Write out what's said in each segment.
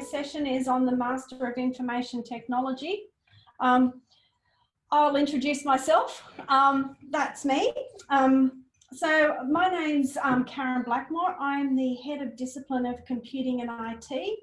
today's session is on the Master of Information Technology. I'll introduce myself. That's me. So my name's Karen Blackmore. I'm the Head of Discipline of Computing and IT,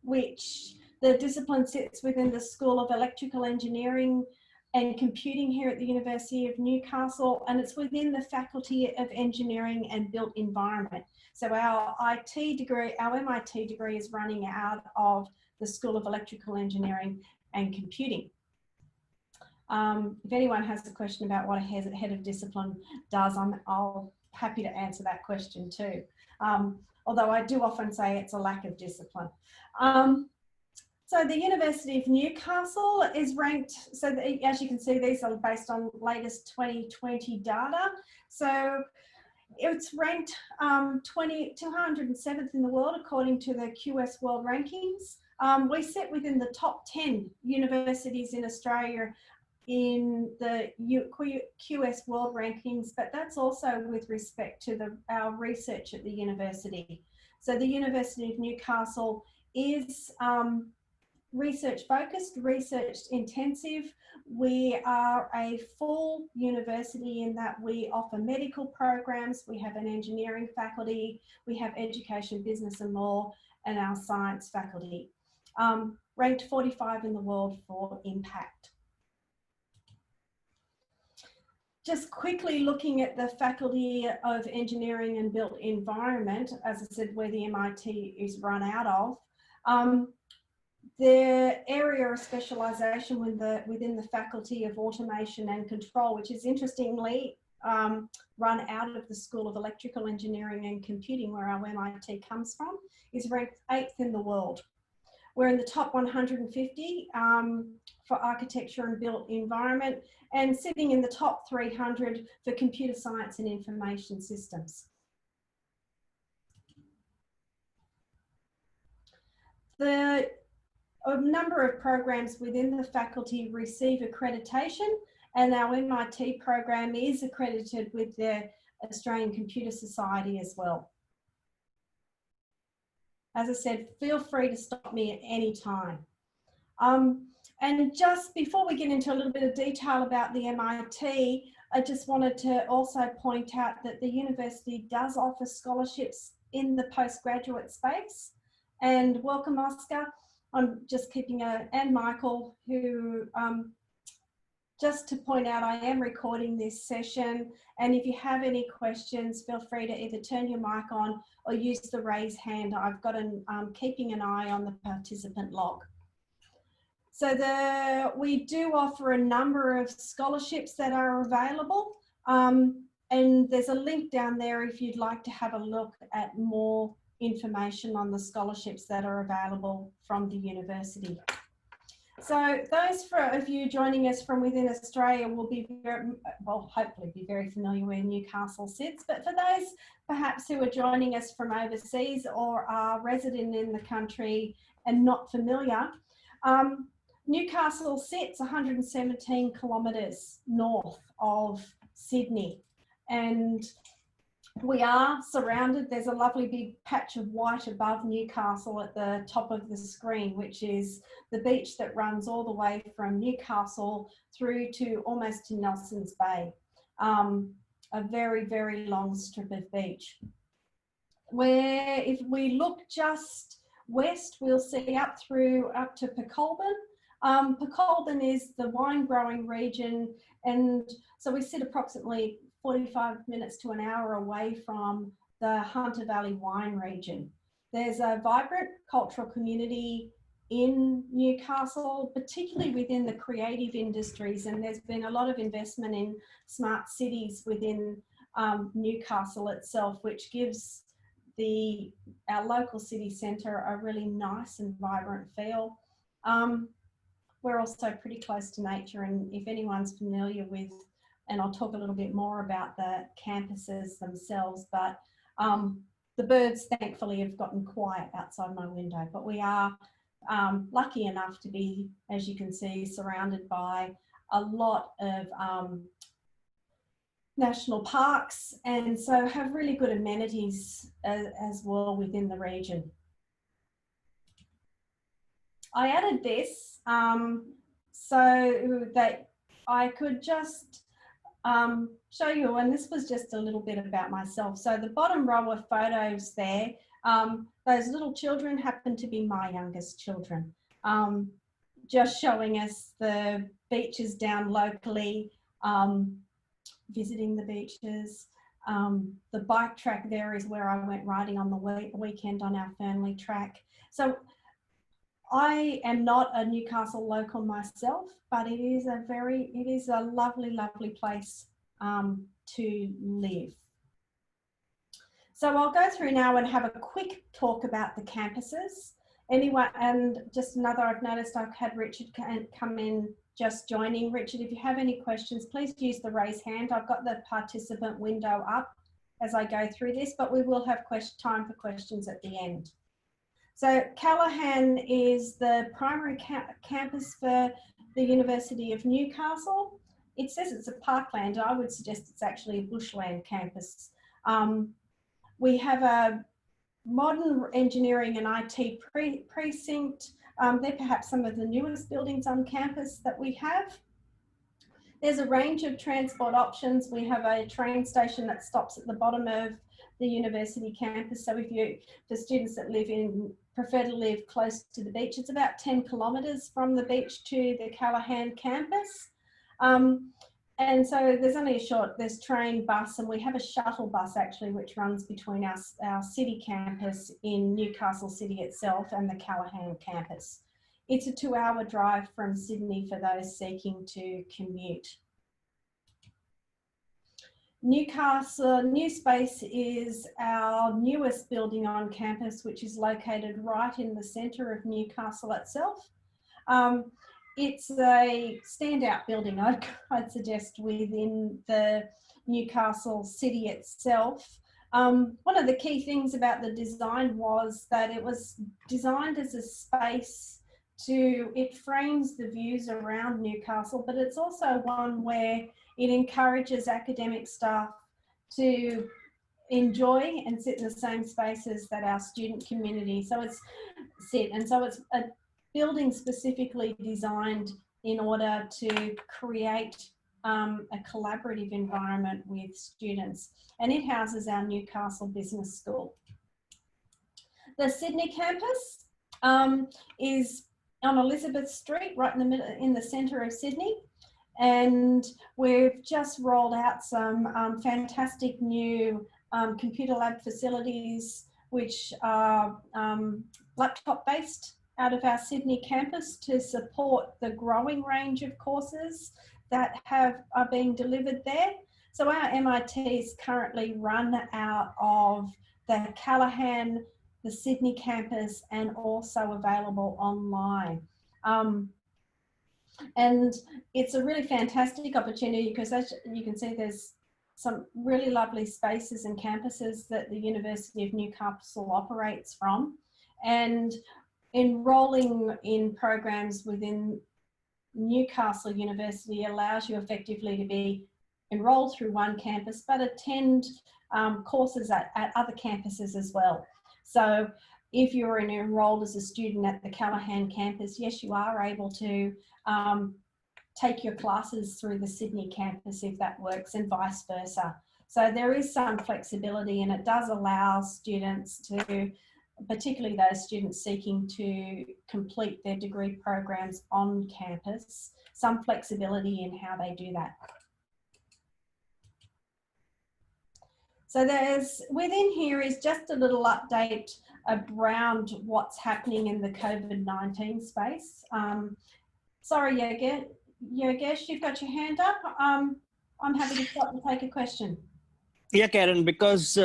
which the discipline sits within the School of Electrical Engineering and Computing here at the University of Newcastle, and it's within the Faculty of Engineering and Built Environment. So our IT degree, our MIT degree is running out of the School of Electrical Engineering and Computing. If anyone has a question about what a head of discipline does, I'll happy to answer that question too. Although I do often say it's a lack of discipline. So the University of Newcastle is ranked, so as you can see, these are based on latest 2020 data. So it's ranked 207th in the world according to the QS World Rankings. We sit within the top 10 universities in Australia in the QS World Rankings, but that's also with respect to our research at the university. So the University of Newcastle is research focused, research intensive. We are a full university in that we offer medical programs, we have an engineering faculty, we have education, business and law, and our science faculty. Ranked 45 in the world for impact. Just quickly looking at the Faculty of Engineering and Built Environment, as I said, where the MIT is run out of. The area of specialisation within the Faculty of Automation and Control, which is interestingly run out of the School of Electrical Engineering and Computing, where our MIT comes from, is ranked 8th in the world. We're in the top 150 for architecture and built environment, and sitting in the top 300 for computer science and information systems. A number of programs within the faculty receive accreditation, and our MIT program is accredited with the Australian Computer Society as well. As I said, feel free to stop me at any time. And just before we get into a little bit of detail about the MIT, I just wanted to also point out that the university does offer scholarships in the postgraduate space. And welcome, Oscar. I'm just keeping and Michael, who, just to point out, I am recording this session. And if you have any questions, feel free to either turn your mic on or use the raise hand. I've got keeping an eye on the participant log. So we do offer a number of scholarships that are available. And there's a link down there if you'd like to have a look at more information on the scholarships that are available from the university. So those of you joining us from within Australia will be hopefully be very familiar where Newcastle sits, but for those perhaps who are joining us from overseas or are resident in the country and not familiar, Newcastle sits 117 kilometres north of Sydney, and we are surrounded. There's a lovely big patch of white above Newcastle at the top of the screen, which is the beach that runs all the way from Newcastle through to almost to Nelson's Bay. A very, very long strip of beach. Where if we look just west, we'll see up to Pecolbin. Pecolbin is the wine growing region, and so we sit approximately 45 minutes to an hour away from the Hunter Valley wine region. There's a vibrant cultural community in Newcastle, particularly within the creative industries, and there's been a lot of investment in smart cities within Newcastle itself, which gives our local city centre a really nice and vibrant feel. We're also pretty close to nature, and if anyone's familiar with, and I'll talk a little bit more about the campuses themselves, but the birds thankfully have gotten quiet outside my window, but we are lucky enough to be, as you can see, surrounded by a lot of national parks, and so have really good amenities as well within the region. I added this so that I could just show you, and this was just a little bit about myself. So the bottom row of photos there, those little children happen to be my youngest children, just showing us the beaches down locally, visiting the beaches. The bike track there is where I went riding on the weekend on our family track. So I am not a Newcastle local myself, but it is a lovely, lovely place to live. So I'll go through now and have a quick talk about the campuses. Anyone, and just another, I've noticed I've had Richard come in just joining. Richard, if you have any questions, please use the raise hand. I've got the participant window up as I go through this, but we will have time for questions at the end. So Callaghan is the primary campus for the University of Newcastle. It says it's a parkland. I would suggest it's actually a bushland campus. We have a modern engineering and IT precinct. They're perhaps some of the newest buildings on campus that we have. There's a range of transport options. We have a train station that stops at the bottom of the university campus. So for students that prefer to live close to the beach, it's about 10 kilometres from the beach to the Callaghan campus. And so there's train, bus, and we have a shuttle bus actually, which runs between our city campus in Newcastle City itself and the Callaghan campus. It's a 2-hour drive from Sydney for those seeking to commute. Newcastle NUSPACE is our newest building on campus, which is located right in the centre of Newcastle itself. It's a standout building, I'd suggest, within the Newcastle city itself. One of the key things about the design was that it was designed as a space it frames the views around Newcastle, but it's also one where it encourages academic staff to enjoy and sit in the same spaces that our student community and so it's a building specifically designed in order to create a collaborative environment with students, and it houses our Newcastle Business School. The Sydney campus is on Elizabeth Street, right in the middle, in the centre of Sydney, and we've just rolled out some fantastic new computer lab facilities, which are laptop based, out of our Sydney campus to support the growing range of courses that are being delivered there. So our MITs currently run out of the Callaghan, the Sydney campus, and also available online. And it's a really fantastic opportunity because, as you can see, there's some really lovely spaces and campuses that the University of Newcastle operates from, and enrolling in programs within Newcastle University allows you effectively to be enrolled through one campus but attend courses at other campuses as well. So if you're enrolled as a student at the Callaghan campus, yes, you are able to take your classes through the Sydney campus if that works, and vice versa. So there is some flexibility, and it does allow students to, particularly those students seeking to complete their degree programs on campus, some flexibility in how they do that. So within here is just a little update around what's happening in the COVID-19 space. Sorry, Yogesh, you've got your hand up. I'm happy to stop and take a question. Yeah, Karen, because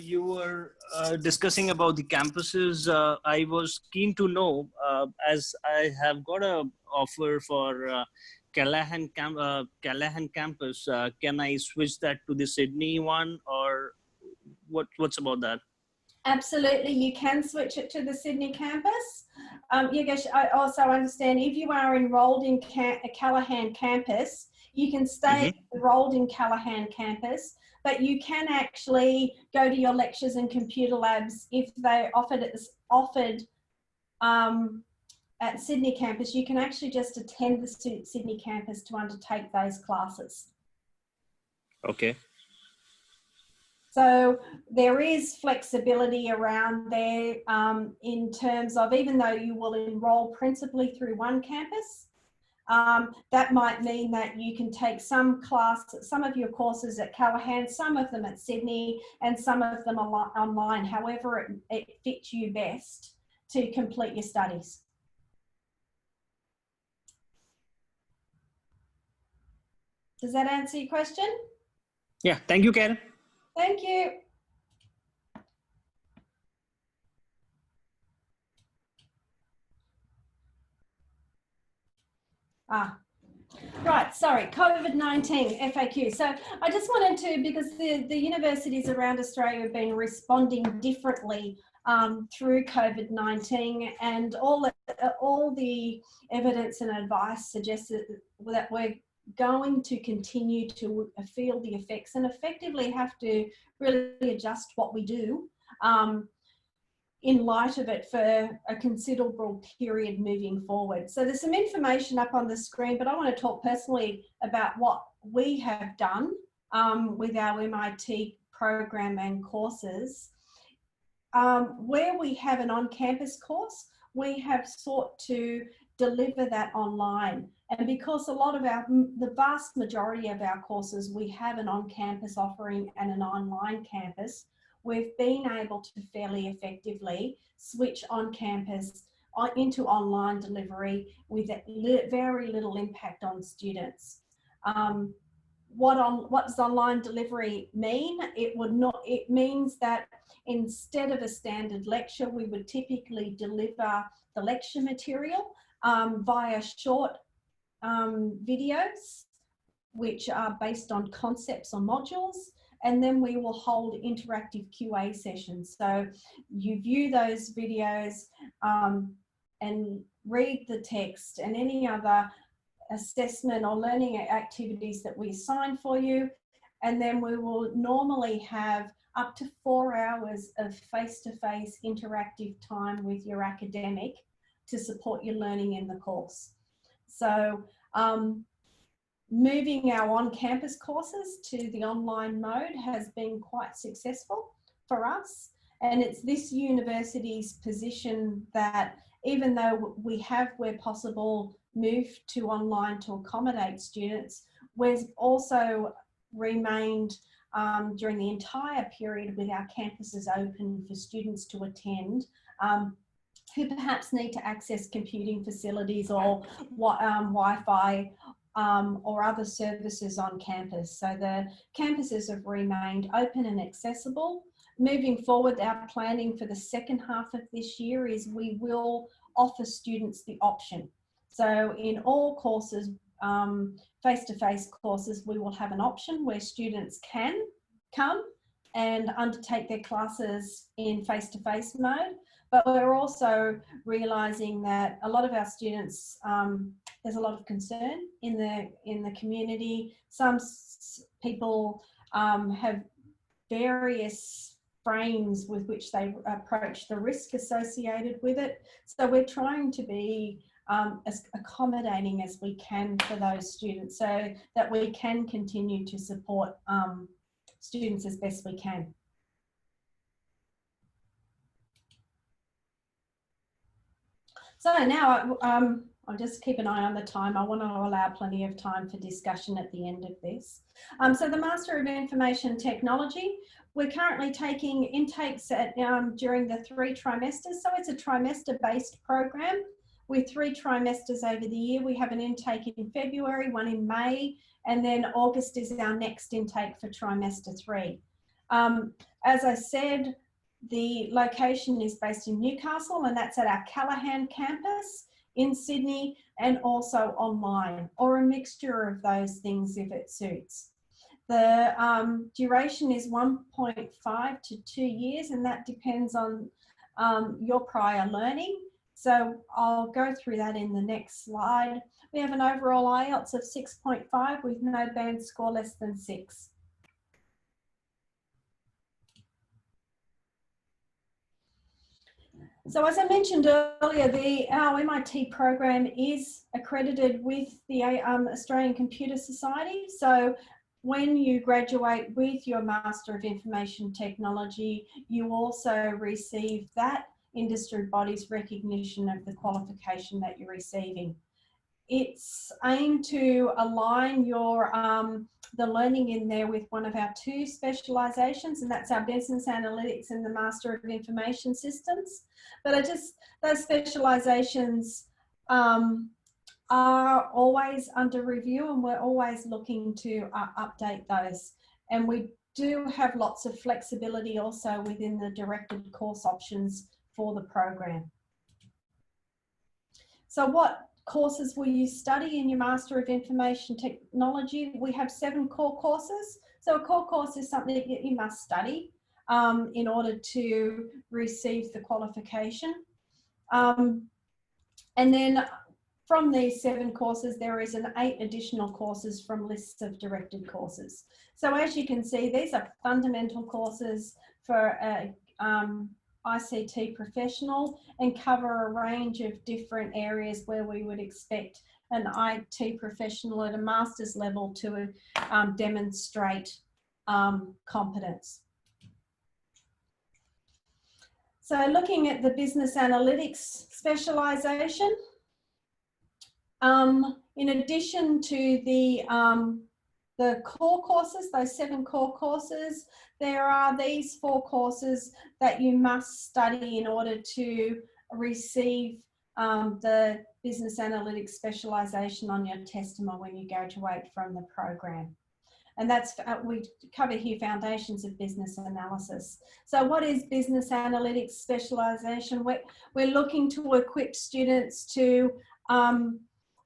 you were discussing about the campuses, I was keen to know, as I have got an offer for Callaghan campus, can I switch that to the Sydney one, or what's about that? Absolutely, you can switch it to the Sydney campus. Yogesh, I also understand if you are enrolled in Callaghan campus, you can stay enrolled in Callaghan campus, but you can actually go to your lectures and computer labs if they offered at Sydney campus, you can actually just attend the Sydney campus to undertake those classes. Okay. So there is flexibility around there in terms of, even though you will enroll principally through one campus, that might mean that you can take some of your courses at Callaghan, some of them at Sydney, and some of them online, however it fits you best to complete your studies. Does that answer your question? Yeah, thank you, Karen. Thank you. Right, sorry, COVID-19 FAQ. So I just wanted to, because the universities around Australia have been responding differently through COVID-19, and all the evidence and advice suggests that we're going to continue to feel the effects and effectively have to really adjust what we do in light of it for a considerable period moving forward. So there's some information up on the screen, but I want to talk personally about what we have done with our MIT program and courses. Where we have an on-campus course, we have sought to deliver that online. And because the vast majority of our courses, we have an on-campus offering and an online campus, we've been able to fairly effectively switch on campus into online delivery with very little impact on students. What does online delivery mean? It means that instead of a standard lecture, we would typically deliver the lecture material via short videos, which are based on concepts or modules. And then we will hold interactive QA sessions. So you view those videos and read the text and any other assessment or learning activities that we assign for you. And then we will normally have up to 4 hours of face-to-face interactive time with your academic to support your learning in the course. So moving our on-campus courses to the online mode has been quite successful for us. And it's this university's position that even though we have, where possible, moved to online to accommodate students, we've also remained during the entire period with our campuses open for students to attend who perhaps need to access computing facilities or Wi-Fi or other services on campus. So the campuses have remained open and accessible. Moving forward, our planning for the second half of this year is we will offer students the option. So in all courses, face-to-face courses, we will have an option where students can come and undertake their classes in face-to-face mode. But we're also realising that a lot of our students, there's a lot of concern in the community. Some people have various frames with which they approach the risk associated with it. So we're trying to be as accommodating as we can for those students so that we can continue to support students as best we can. So now I'll just keep an eye on the time. I want to allow plenty of time for discussion at the end of this. So the Master of Information Technology, we're currently taking intakes during the 3 trimesters. So it's a trimester-based program with 3 trimesters over the year. We have an intake in February, one in May, and then August is our next intake for trimester 3. As I said, the location is based in Newcastle, and that's at our Callaghan campus in Sydney, and also online, or a mixture of those things if it suits. The duration is 1.5 to 2 years, and that depends on your prior learning. So I'll go through that in the next slide. We have an overall IELTS of 6.5 with no band score less than 6. So as I mentioned earlier, our MIT program is accredited with the Australian Computer Society. So when you graduate with your Master of Information Technology, you also receive that industry body's recognition of the qualification that you're receiving. It's aimed to align your the learning in there with one of our two specialisations, and that's our Business Analytics and the Master of Information Systems. But those specialisations are always under review, and we're always looking to update those. And we do have lots of flexibility also within the directed course options for the program. So what courses will you study in your Master of Information Technology? We have 7 core courses. So a core course is something that you must study in order to receive the qualification. And then from these 7 courses, there is 8 additional courses from lists of directed courses. So as you can see, these are fundamental courses for ICT professional and cover a range of different areas where we would expect an IT professional at a master's level to demonstrate competence. So looking at the business analytics specialisation, in addition to the core courses, those 7 core courses, there are these 4 courses that you must study in order to receive the business analytics specialisation on your testimony when you graduate from the program. And that's, we cover here foundations of business analysis. So what is business analytics specialisation? We're looking to equip students to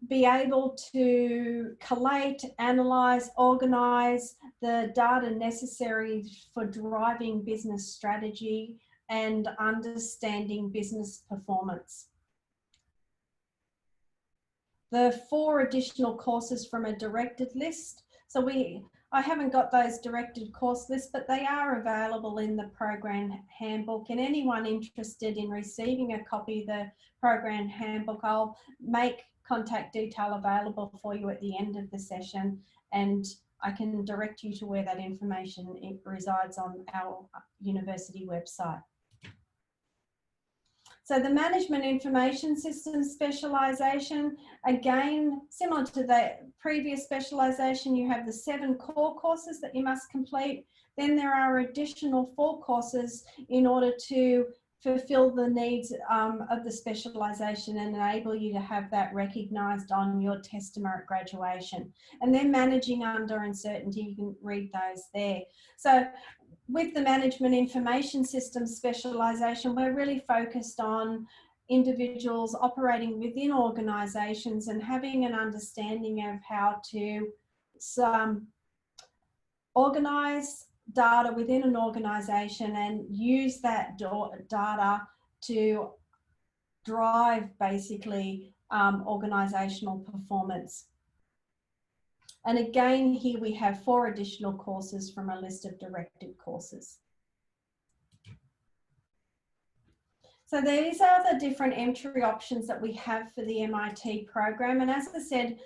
be able to collate, analyse, organise the data necessary for driving business strategy and understanding business performance. The 4 additional courses from a directed list. So I haven't got those directed course lists, but they are available in the program handbook, and anyone interested in receiving a copy of the program handbook, I'll make contact detail available for you at the end of the session, and I can direct you to where that information resides on our university website. So the Management Information Systems specialisation, again, similar to the previous specialisation, you have the 7 core courses that you must complete. Then there are additional 4 courses in order to fulfill the needs of the specialisation and enable you to have that recognised on your testimony at graduation. And then Managing Under Uncertainty, you can read those there. So with the Management Information Systems specialisation, we're really focused on individuals operating within organisations and having an understanding of how to organise data within an organisation and use that data to drive basically organisational performance. And again, here we have 4 additional courses from a list of directed courses. So these are the different entry options that we have for the MIT program. And as I said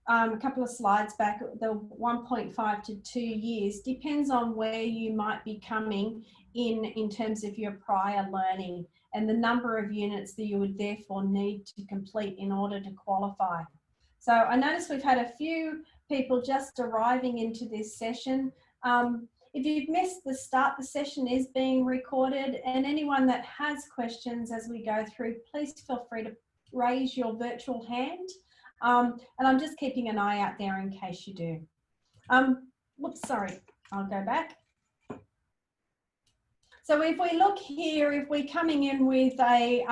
a couple of slides back, the 1.5 to 2 years depends on where you might be coming in terms of your prior learning and the number of units that you would therefore need to complete in order to qualify. So I noticed we've had a few people just arriving into this session. If you've missed the start, the session is being recorded, and anyone that has questions as we go through, please feel free to raise your virtual hand. And I'm just keeping an eye out there in case you do. Whoops, sorry, I'll go back. So if we look here, if we're coming in with a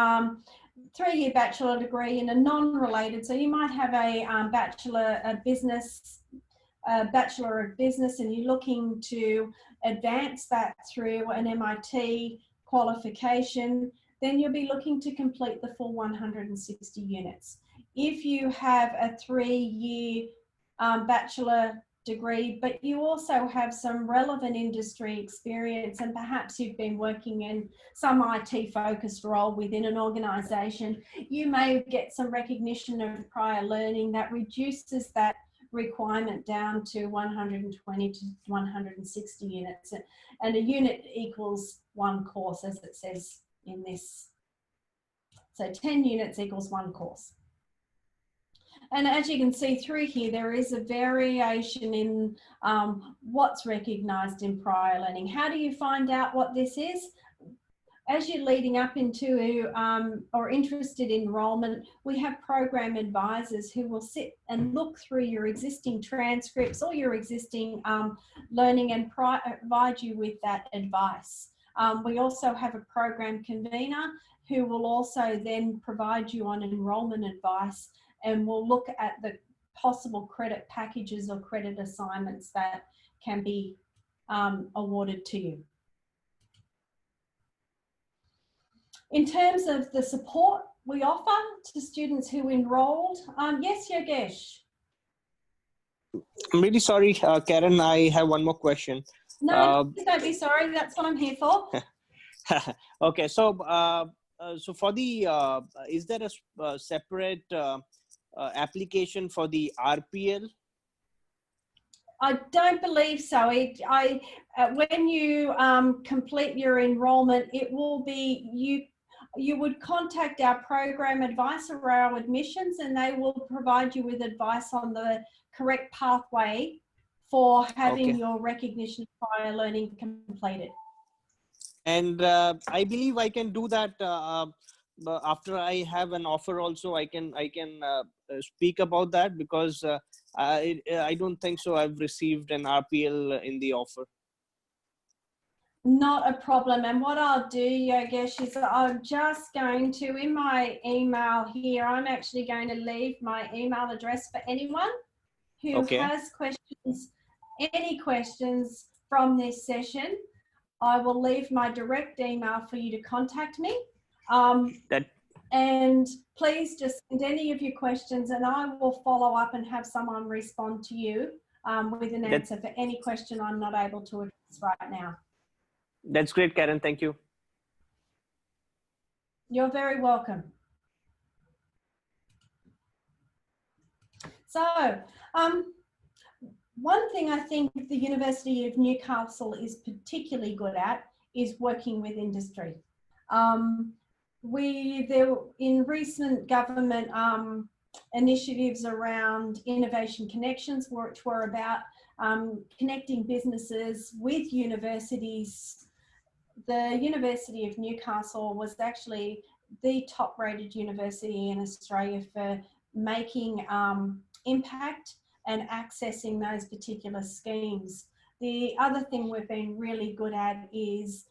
3-year bachelor degree in a non-related, so you might have a Bachelor of Business, and you're looking to advance that through an MIT qualification, then you'll be looking to complete the full 160 units. If you have a 3-year bachelor degree, but you also have some relevant industry experience, and perhaps you've been working in some IT focused role within an organisation, you may get some recognition of prior learning that reduces that requirement down to 120 to 160 units, and a unit equals one course, as it says in this. So 10 units equals one course. And as you can see through here, there is a variation in what's recognised in prior learning. How do you find out what this is? As you're leading up into or interested in enrolment, we have program advisors who will sit and look through your existing transcripts or your existing learning and provide you with that advice. We also have a program convener who will also then provide you on enrolment advice, and we'll look at the possible credit packages or credit assignments that can be awarded to you. In terms of the support we offer to students who enrolled, yes, Yogesh? I'm really sorry, Karen, I have one more question. No, don't be sorry, that's what I'm here for. Okay, so so for the, is there a separate application for the RPL? I don't believe so. When you complete your enrolment, it will be, you would contact our program advisor or our admissions, and they will provide you with advice on the correct pathway for having your recognition of prior learning completed. And I believe I can do that after I have an offer also. I can speak about that, because I don't think so I've received an RPL in the offer. Not a problem. And what I'll do, Yogesh, is I'm just going to, in my email here, I'm actually going to leave my email address for anyone who has questions, any questions from this session. I will leave my direct email for you to contact me. And please just send any of your questions, and I will follow up and have someone respond to you with an answer for any question I'm not able to address right now. That's great, Karen. Thank you. You're very welcome. So, one thing I think the University of Newcastle is particularly good at is working with industry. In recent government initiatives around innovation connections, which were about connecting businesses with universities. The University of Newcastle was actually the top-rated university in Australia for making impact and accessing those particular schemes. The other thing we've been really good at is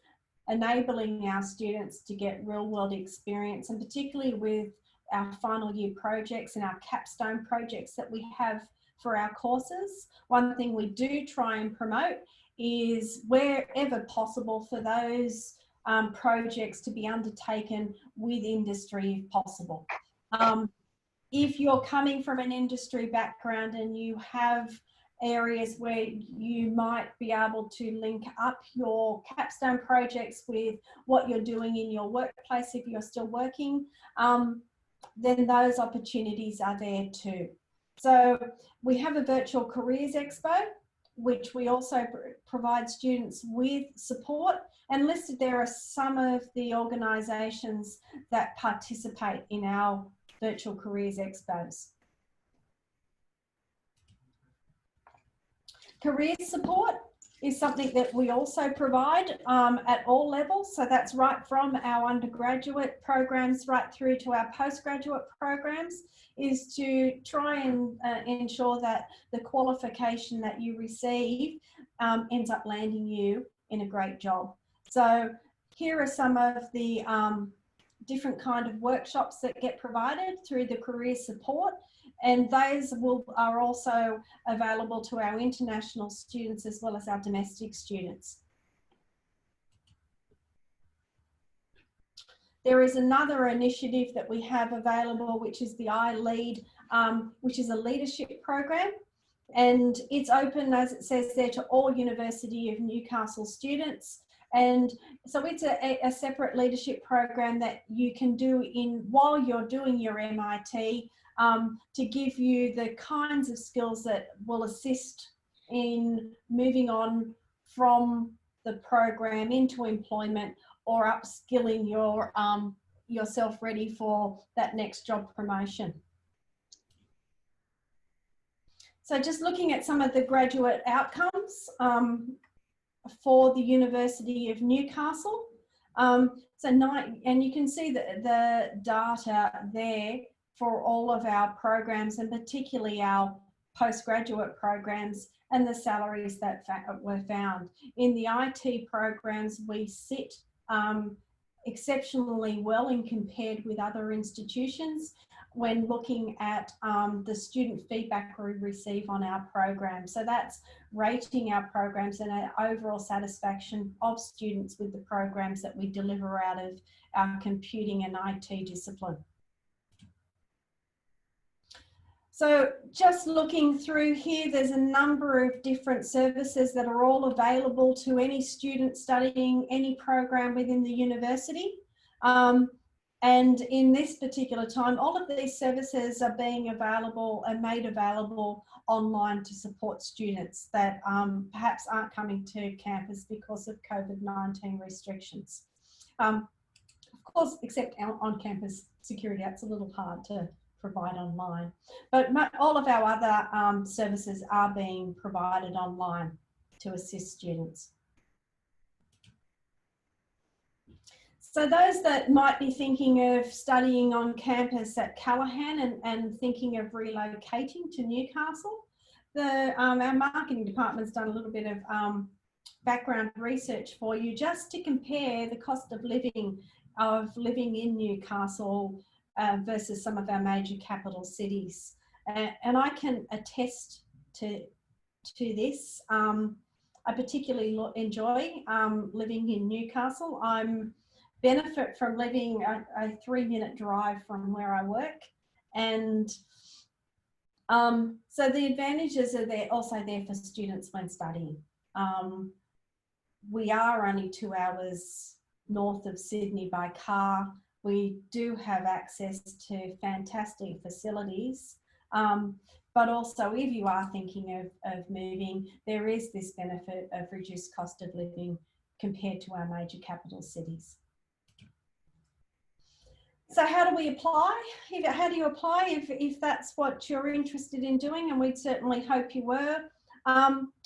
enabling our students to get real-world experience, and particularly with our final year projects and our capstone projects that we have for our courses. One thing we do try and promote is, wherever possible, for those projects to be undertaken with industry if possible. If you're coming from an industry background and you have areas where you might be able to link up your capstone projects with what you're doing in your workplace if you're still working, then those opportunities are there too. So we have a virtual careers expo, which we also provide students with support, and listed there are some of the organisations that participate in our virtual careers expos. Career support is something that we also provide at all levels. So that's right from our undergraduate programs right through to our postgraduate programs, is to try and ensure that the qualification that you receive ends up landing you in a great job. So here are some of the different kind of workshops that get provided through the career support, and those are also available to our international students as well as our domestic students. There is another initiative that we have available, which is the iLead, which is a leadership program and it's open, as it says there, to all University of Newcastle students. And so it's a separate leadership program that you can do while you're doing your MIT, to give you the kinds of skills that will assist in moving on from the program into employment, or upskilling yourself ready for that next job promotion. So just looking at some of the graduate outcomes for the University of Newcastle. And you can see the data there for all of our programs, and particularly our postgraduate programs, and the salaries that were found. In the IT programs, we sit exceptionally well in compared with other institutions when looking at the student feedback we receive on our program. So that's rating our programs and our overall satisfaction of students with the programs that we deliver out of our computing and IT discipline. So just looking through here, there's a number of different services that are all available to any student studying any program within the university. And in this particular time, all of these services are being available and made available online to support students that perhaps aren't coming to campus because of COVID-19 restrictions. Of course, except on-campus security, that's a little hard to provide online. But all of our other services are being provided online to assist students. So those that might be thinking of studying on campus at Callaghan and thinking of relocating to Newcastle, our marketing department's done a little bit of background research for you, just to compare the cost of living in Newcastle versus some of our major capital cities. And I can attest to this. I particularly enjoy living in Newcastle. I'm benefit from living a 3-minute drive from where I work, and so the advantages are also there for students when studying. We are only 2 hours north of Sydney by car. We do have access to fantastic facilities, but also if you are thinking of moving, there is this benefit of reduced cost of living compared to our major capital cities. So how do we apply? How do you apply if that's what you're interested in doing? And we'd certainly hope you were.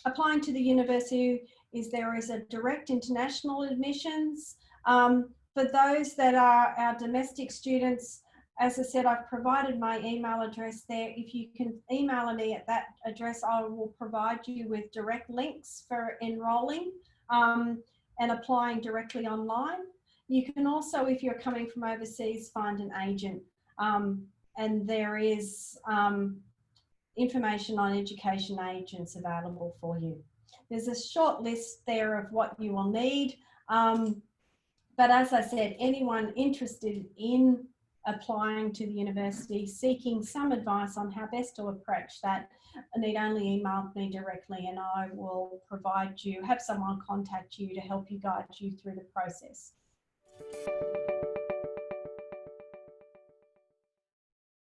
Applying to the university there is a direct international admissions. For those that are our domestic students, as I said, I've provided my email address there. If you can email me at that address, I will provide you with direct links for enrolling and applying directly online. You can also, if you're coming from overseas, find an agent, and there is information on education agents available for you. There's a short list there of what you will need, but as I said, anyone interested in applying to the university, seeking some advice on how best to approach that, need only email me directly, and I will have someone contact you to help you, guide you through the process.